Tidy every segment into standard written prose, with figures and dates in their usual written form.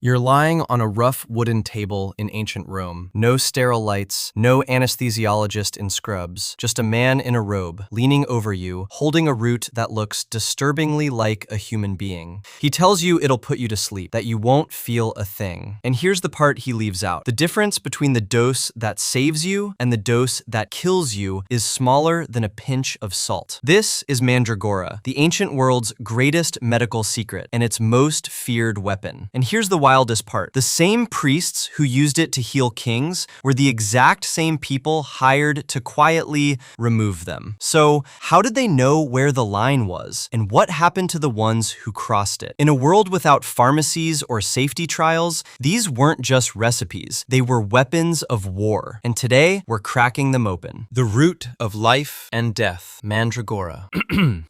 You're lying on a rough wooden table in ancient Rome. No sterile lights, no anesthesiologist in scrubs, just a man in a robe, leaning over you, holding a root that looks disturbingly like a human being. He tells you it'll put you to sleep, that you won't feel a thing. And here's the part he leaves out. The difference between the dose that saves you and the dose that kills you is smaller than a pinch of salt. This is mandragora, the ancient world's greatest medical secret and its most feared weapon. And here's the wildest part. The same priests who used it to heal kings were the exact same people hired to quietly remove them. So how did they know where the line was? And what happened to the ones who crossed it? In a world without pharmacies or safety trials, these weren't just recipes. They were weapons of war. And today, we're cracking them open. The root of life and death, mandragora.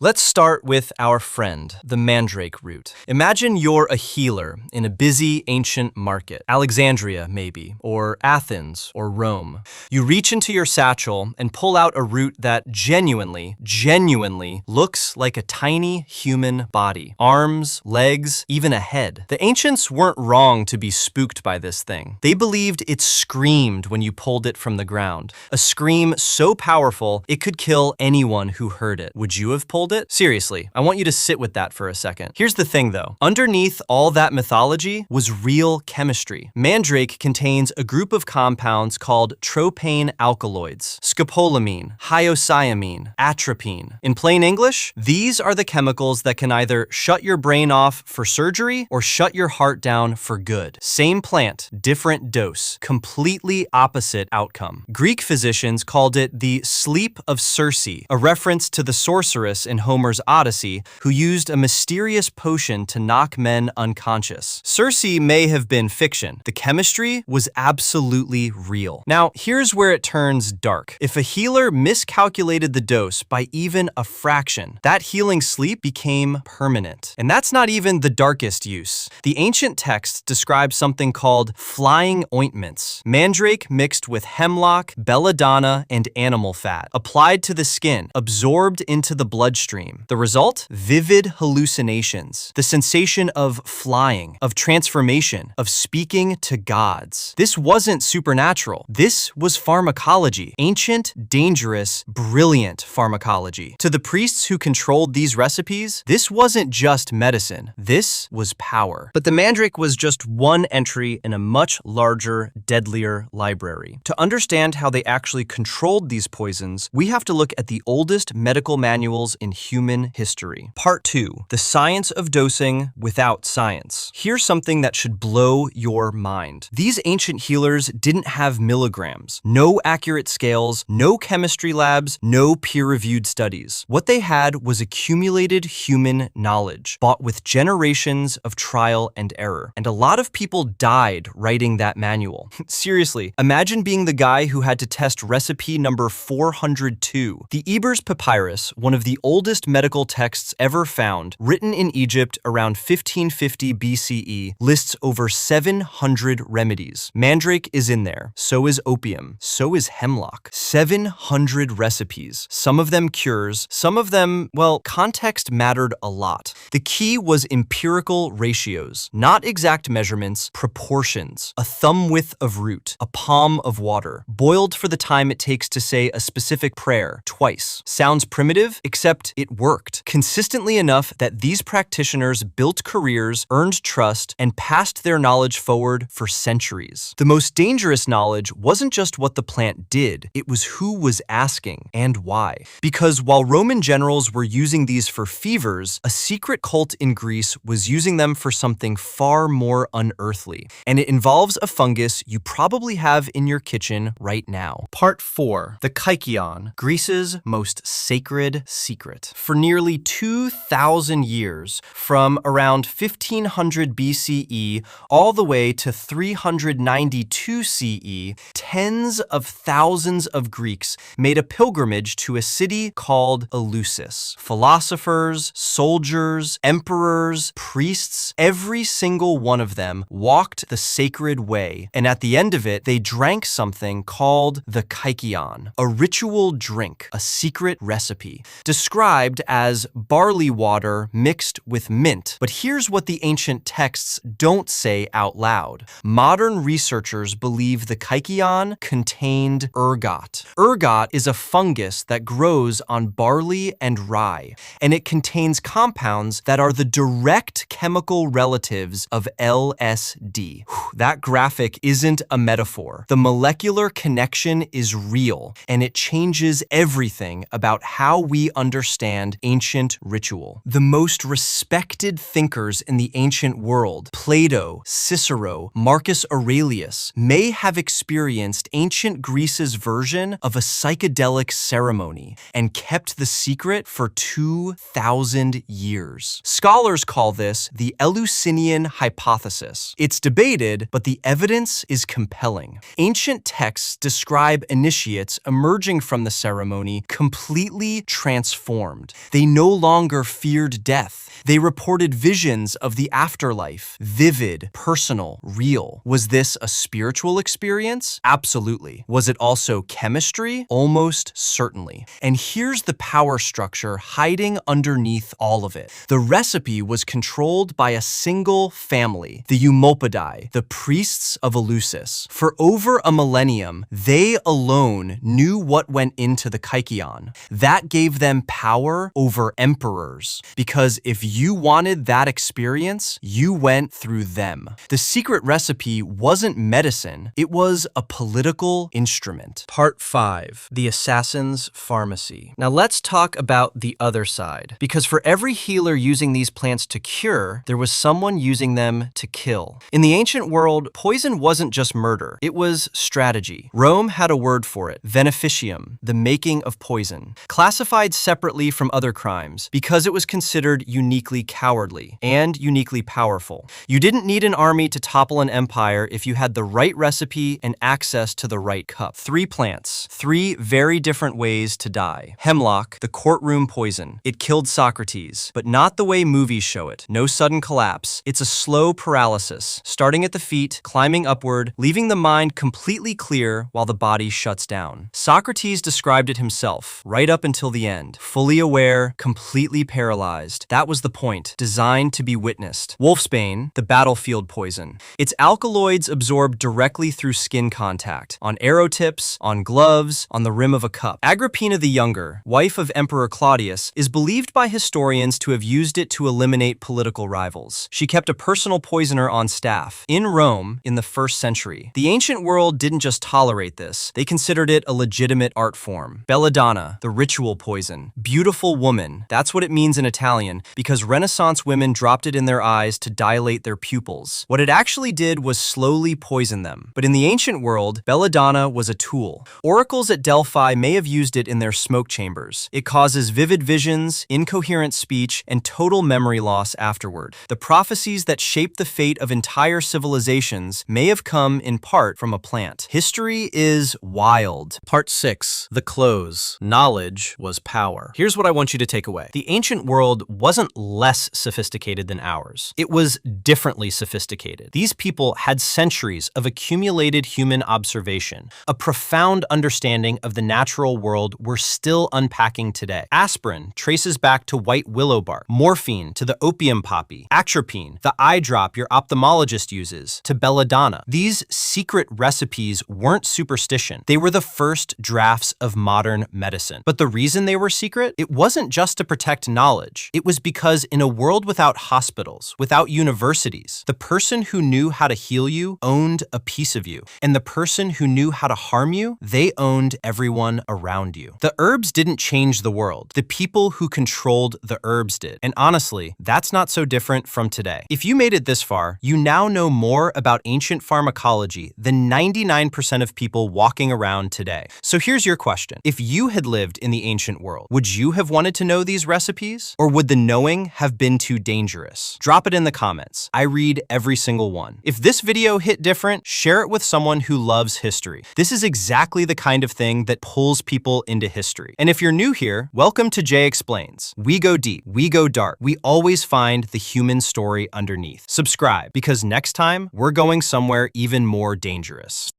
Let's start with our friend, the mandrake root. Imagine you're a healer in a busy ancient market, Alexandria maybe, or Athens, or Rome. You reach into your satchel and pull out a root that genuinely looks like a tiny human body. Arms, legs, even a head. The ancients weren't wrong to be spooked by this thing. They believed it screamed when you pulled it from the ground. A scream so powerful, it could kill anyone who heard it. Would you have pulled it? Seriously, I want you to sit with that for a second. Here's the thing though. Underneath all that mythology was real chemistry. Mandrake contains a group of compounds called tropane alkaloids, scopolamine, hyoscyamine, atropine. In plain English, these are the chemicals that can either shut your brain off for surgery or shut your heart down for good. Same plant, different dose, completely opposite outcome. Greek physicians called it the sleep of Circe, a reference to the sorceress in Homer's Odyssey who used a mysterious potion to knock men unconscious. Circe may have been fiction. The chemistry was absolutely real. Now, here's where it turns dark. If a healer miscalculated the dose by even a fraction, that healing sleep became permanent. And that's not even the darkest use. The ancient texts describe something called flying ointments. Mandrake mixed with hemlock, belladonna, and animal fat, applied to the skin, absorbed into the bloodstream. The result? Vivid hallucinations. The sensation of flying, of transformation, of speaking to gods. This wasn't supernatural. This was pharmacology. Ancient, dangerous, brilliant pharmacology. To the priests who controlled these recipes, this wasn't just medicine. This was power. But the mandrake was just one entry in a much larger, deadlier library. To understand how they actually controlled these poisons, we have to look at the oldest medical manuals in human history. Part 2. The science of dosing without science. Here's something that should blow your mind. These ancient healers didn't have milligrams, no accurate scales, no chemistry labs, no peer-reviewed studies. What they had was accumulated human knowledge, bought with generations of trial and error. And a lot of people died writing that manual. Seriously, imagine being the guy who had to test recipe number 402. The Ebers Papyrus, one of the oldest medical texts ever found, written in Egypt around 1550 BCE, lists over 700 remedies. Mandrake is in there. So is opium. So is hemlock. 700 recipes. Some of them cures. Some of them, well, context mattered a lot. The key was empirical ratios, not exact measurements, proportions. A thumb width of root, a palm of water, boiled for the time it takes to say a specific prayer twice. Sounds primitive, except it worked. Consistently enough that these practitioners built careers, earned trust, and passed their knowledge forward for centuries. The most dangerous knowledge wasn't just what the plant did, it was who was asking and why. Because while Roman generals were using these for fevers, a secret cult in Greece was using them for something far more unearthly. And it involves a fungus you probably have in your kitchen right now. Part 4. The kykeon, Greece's most sacred secret. For nearly 2,000 years, from around 1500 BCE all the way to 392 CE, tens of thousands of Greeks made a pilgrimage to a city called Eleusis. Philosophers, soldiers, emperors, priests, every single one of them walked the sacred way, and at the end of it, they drank something called the kykeon, a ritual drink, a secret recipe, described as barley water mixed with mint. But here's what the ancient texts don't say out loud. Modern researchers believe the kykeon contained ergot. Ergot is a fungus that grows on barley and rye, and it contains compounds that are the direct chemical relatives of LSD. That graphic isn't a metaphor. The molecular connection is real, and it changes everything about how we understand ancient ritual. The most respected thinkers in the ancient world, Plato, Cicero, Marcus Aurelius, may have experienced ancient Greece's version of a psychedelic ceremony and kept the secret for 2,000 years. Scholars call this the Eleusinian hypothesis. It's debated, but the evidence is compelling. Ancient texts describe initiates emerging from the ceremony completely transformed. They no longer feared death. They reported visions of the afterlife, vivid, personal, real. Was this a spiritual experience? Absolutely. Was it also chemistry? Almost certainly. And here's the power structure hiding underneath all of it. The recipe was controlled by a single family, the Eumolpidae, the priests of Eleusis. For over a millennium, they alone knew what went into the kykeon. That gave them power over emperors, because if you wanted that experience, you went through them. The secret recipe wasn't medicine, it was a political instrument. Part 5. The Assassin's Pharmacy. Now let's talk about the other side, because for every healer using these plants to cure, there was someone using them to kill. In the ancient world, poison wasn't just murder, it was strategy. Rome had a word for it, beneficium, the making of poison, classified separately from other crimes because it was considered uniquely cowardly and uniquely powerful. You didn't need an army to topple an empire if you had the right recipe and access to the right cup. 3 plants, 3 very different ways to die. Hemlock, the courtroom poison. It killed Socrates, but not the way movies show it. No sudden collapse. It's a slow paralysis, starting at the feet, climbing upward, leaving the mind completely clear while the body shuts down. Socrates described it himself, right up until the end. Fully aware, completely paralyzed. That was the point, designed to be witnessed. Wolfsbane, the battlefield poison. Its alkaloids absorb directly through skin contact, on arrow tips, on gloves, on the rim of a cup. Agrippina the Younger, wife of Emperor Claudius, is believed by historians to have used it to eliminate political rivals. She kept a personal poisoner on staff. In Rome, in the 1st century, the ancient world didn't just tolerate this, they considered it a legitimate art form. Belladonna, the ritual poison. Beautiful woman, that's what it means in Italian, because Renaissance women dropped it in their eyes to dilate their pupils. What it actually did was slowly poison them. But in the ancient world, belladonna was a tool. Oracles at Delphi may have used it in their smoke chambers. It causes vivid visions, incoherent speech, and total memory loss afterward. The prophecies that shaped the fate of entire civilizations may have come in part from a plant. History is wild. Part 6. The close. Knowledge was power. Here's what I want you to take away. The ancient world wasn't less sophisticated than ours. It was differently sophisticated. These people had centuries of accumulated human observation, a profound understanding of the natural world we're still unpacking today. Aspirin traces back to white willow bark, morphine to the opium poppy, atropine, the eye drop your ophthalmologist uses, to belladonna. These secret recipes weren't superstition. They were the first drafts of modern medicine. But the reason they were secret? It wasn't just to protect knowledge. It was because in a world without hospitals, without universities, the person who knew how to heal you owned a piece of you. And the person who knew how to harm you, they owned everyone around you. The herbs didn't change the world. The people who controlled the herbs did. And honestly, that's not so different from today. If you made it this far, you now know more about ancient pharmacology than 99% of people walking around today. So here's your question. If you had lived in the ancient world, would you have wanted to know these recipes? Or would the knowing have been too dangerous? Drop it in the comments. I read every single one. If this video hit different, share it with someone who loves history. This is exactly the kind of thing that pulls people into history. And if you're new here, welcome to Jay Explains. We go deep, we go dark. We always find the human story underneath. Subscribe, because next time we're going somewhere even more dangerous.